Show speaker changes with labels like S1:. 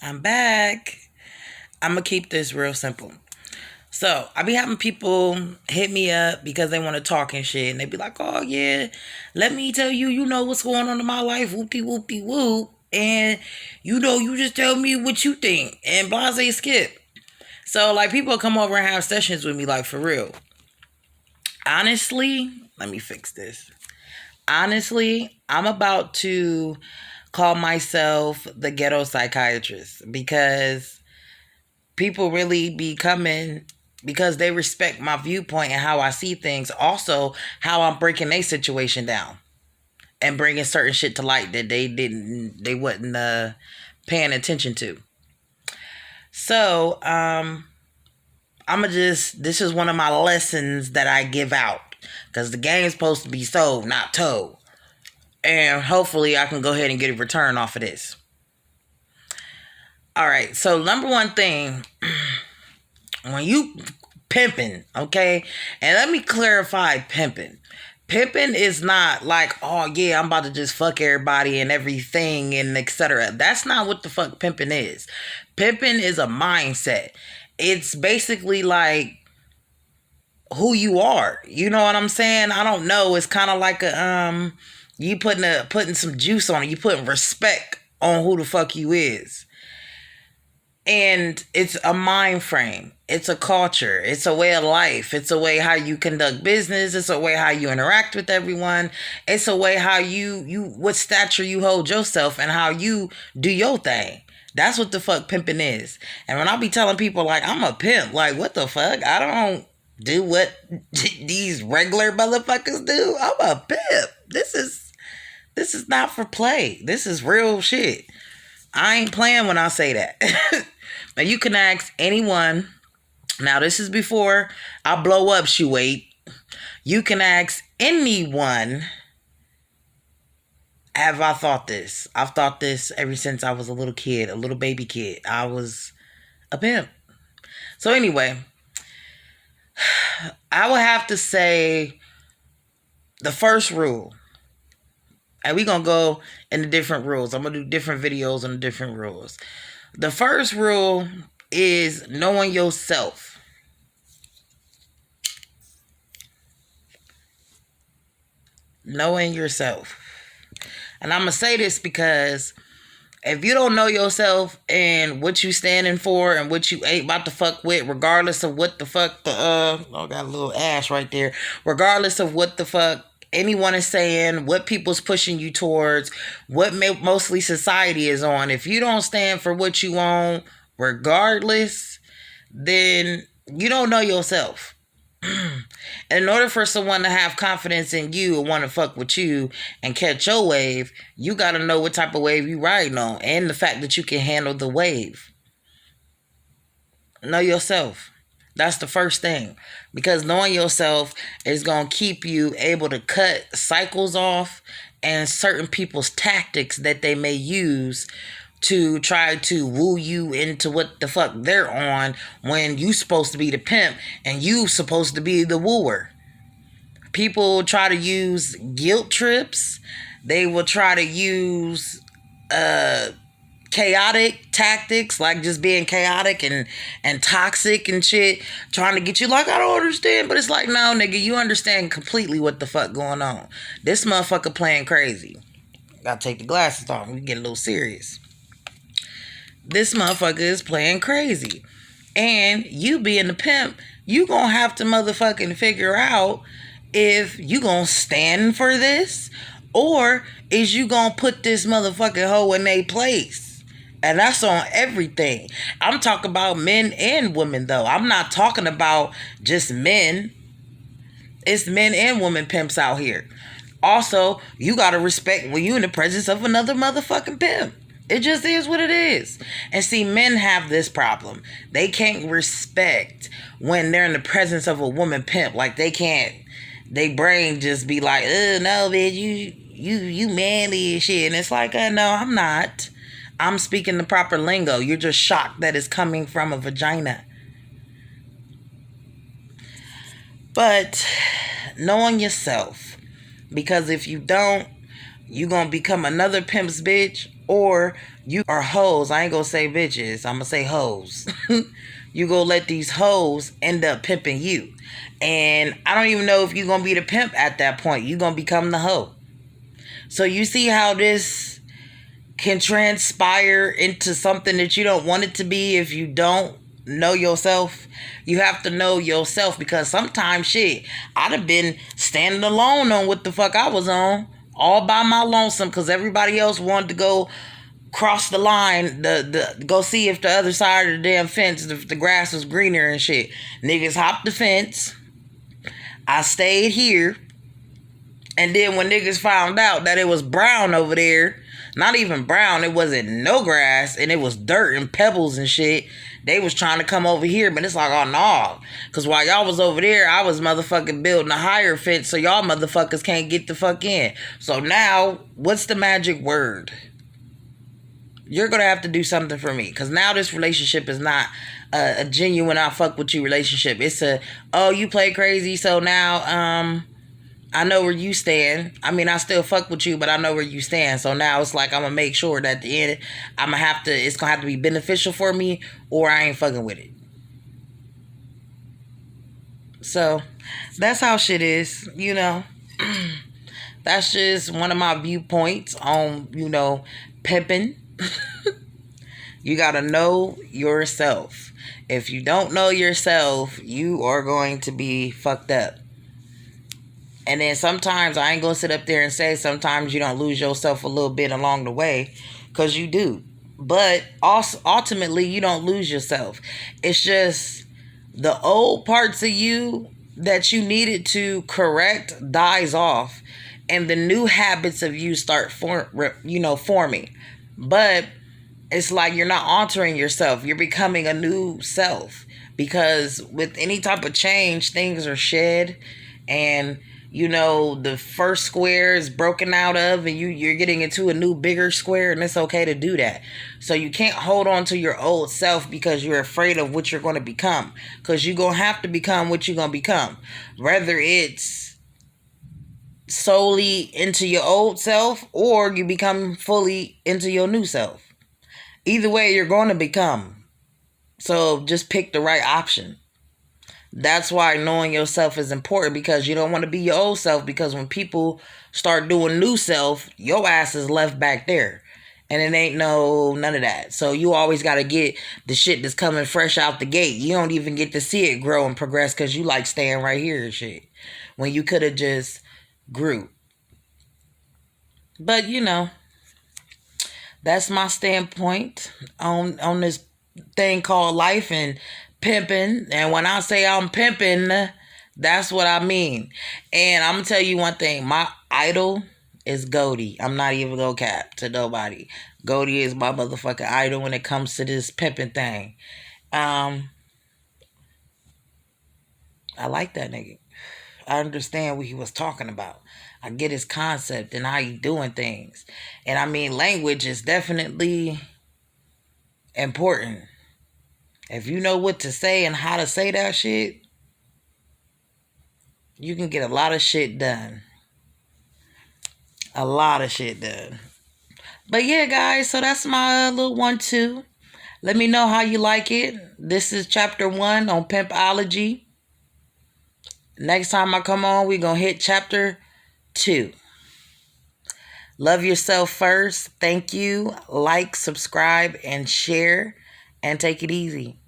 S1: I'm back. I'm gonna keep this real simple. So I be having people hit me up because they want to talk and shit, and they be like, "Oh yeah, let me tell you, you know what's going on in my life, whoopty whoopty whoop, and you just tell me what you think and blase skip." So like people come over and have sessions with me, like for real. Honestly, let me fix this. Honestly, I'm about to call myself the ghetto psychiatrist because people really be coming because they respect my viewpoint and how I see things. Also, how I'm breaking their situation down and bringing certain shit to light that they wasn't paying attention to. So, I'ma just this is one of my lessons that I give out because the game's supposed to be sold, not told. And hopefully, I can go ahead and get a return off of this. All right. So, number one thing when you pimping, okay? And let me clarify pimping. Pimping is not like, oh yeah, I'm about to just fuck everybody and everything and etc. That's not what the fuck pimping is. Pimping is a mindset. It's basically like who you are. You know what I'm saying? I don't know. It's kind of like a you putting some juice on it. You putting respect on who the fuck you is. And it's a mind frame. It's a culture. It's a way of life. It's a way how you conduct business. It's a way how you interact with everyone. It's a way how you what stature you hold yourself and how you do your thing. That's what the fuck pimping is. And when I be telling people like I'm a pimp, like what the fuck? I don't do what these regular motherfuckers do. I'm a pimp. This is not for play. This is real shit. I ain't playing when I say that. Now you can ask anyone. Now this is before I blow up, Wait. You can ask anyone. Have I thought this? I've thought this ever since I was a little kid, a little baby kid. I was a pimp. So anyway, I would have to say the first rule. And we're going to go into different rules. I'm going to do different videos on the different rules. The first rule is knowing yourself. Knowing yourself. And I'm going to say this because if you don't know yourself and what you standing for and what you ain't about to fuck with, regardless of what the fuck I got a little ash right there. Regardless of what the fuck anyone is saying, what people's pushing you towards, what mostly society is on. If you don't stand for what you want, regardless, then you don't know yourself. In order for someone to have confidence in you and want to fuck with you and catch your wave, you got to know what type of wave you riding on and the fact that you can handle the wave. Know yourself. That's the first thing. Because knowing yourself is going to keep you able to cut cycles off and certain people's tactics that they may use to try to woo you into what the fuck they're on when you supposed to be the pimp and you supposed to be the wooer. People try to use guilt trips. They will try to use chaotic tactics, like just being chaotic and toxic and shit, trying to get you like, I don't understand. But it's like, no, nigga, you understand completely what the fuck going on. This motherfucker playing crazy. Gotta take the glasses off. We get a little serious. This motherfucker is playing crazy. And you being the pimp, you gonna have to motherfucking figure out if you gonna stand for this or is you gonna put this motherfucking hoe in a place. And that's on everything. I'm talking about men and women though. I'm not talking about just men. It's men and women pimps out here. Also, you gotta respect when you in the presence of another motherfucking pimp. It just is what it is. And see, men have this problem. They can't respect when they're in the presence of a woman pimp. Like they can't, they brain just be like, oh no, bitch, you manly and shit. And it's like, no, I'm not. I'm speaking the proper lingo. You're just shocked that it's coming from a vagina. But knowing yourself. Because if you don't, you're going to become another pimp's bitch Or you are hoes. I ain't gonna say bitches. I'm gonna say hoes. You gonna let these hoes end up pimping you. And I don't even know if you're gonna be the pimp at that point. You're gonna become the hoe. So you see how this can transpire into something that you don't want it to be if you don't know yourself. You have to know yourself, because sometimes shit, I'd have been standing alone on what the fuck I was on, all by my lonesome, because everybody else wanted to go cross the line, the go see if the other side of the damn fence, if the grass was greener and shit. Niggas hopped the fence. I stayed here. And then when niggas found out that it was brown over there, not even brown, it wasn't no grass, and it was dirt and pebbles and shit, they was trying to come over here, but it's like, oh no. Because while y'all was over there, I was motherfucking building a higher fence so y'all motherfuckers can't get the fuck in. So now, what's the magic word? You're going to have to do something for me. Because now this relationship is not a genuine I fuck with you relationship. It's a, oh, you play crazy, so now, I know where you stand. I mean, I still fuck with you, but I know where you stand. So now it's like I'm gonna make sure that at the end, it's gonna have to be beneficial for me, or I ain't fucking with it. So that's how shit is, you know. That's just one of my viewpoints on, pimping. You gotta know yourself. If you don't know yourself, you are going to be fucked up. And then sometimes, I ain't gonna sit up there and say sometimes you don't lose yourself a little bit along the way, because you do. But also, ultimately, you don't lose yourself. It's just the old parts of you that you needed to correct dies off, and the new habits of you start forming. But it's like you're not altering yourself. You're becoming a new self, because with any type of change, things are shed, and the first square is broken out of, and you're getting into a new bigger square, and it's okay to do that. So you can't hold on to your old self because you're afraid of what you're going to become, because you're going to have to become what you're going to become, whether it's solely into your old self or you become fully into your new self. Either way, you're going to become. So just pick the right option. That's why knowing yourself is important, because you don't want to be your old self, because when people start doing new self, your ass is left back there. And it ain't none of that. So you always got to get the shit that's coming fresh out the gate. You don't even get to see it grow and progress because you like staying right here and shit, when you could have just grew. But that's my standpoint on this thing called life and pimping. And when I say I'm pimping, that's what I mean. And I'm gonna tell you one thing, my idol is Goldie. I'm not even gonna cap to nobody. Goldie is my motherfucking idol when it comes to this pimping thing. I like that nigga. I understand what he was talking about. I get his concept and how he doing things. And I mean, language is definitely important. If you know what to say and how to say that shit, you can get a lot of shit done. A lot of shit done. But yeah, guys, so that's my little 1-2. Let me know how you like it. This is chapter 1 on Pimpology. Next time I come on, we're going to hit chapter 2. Love yourself first. Thank you. Like, subscribe, and share. And take it easy.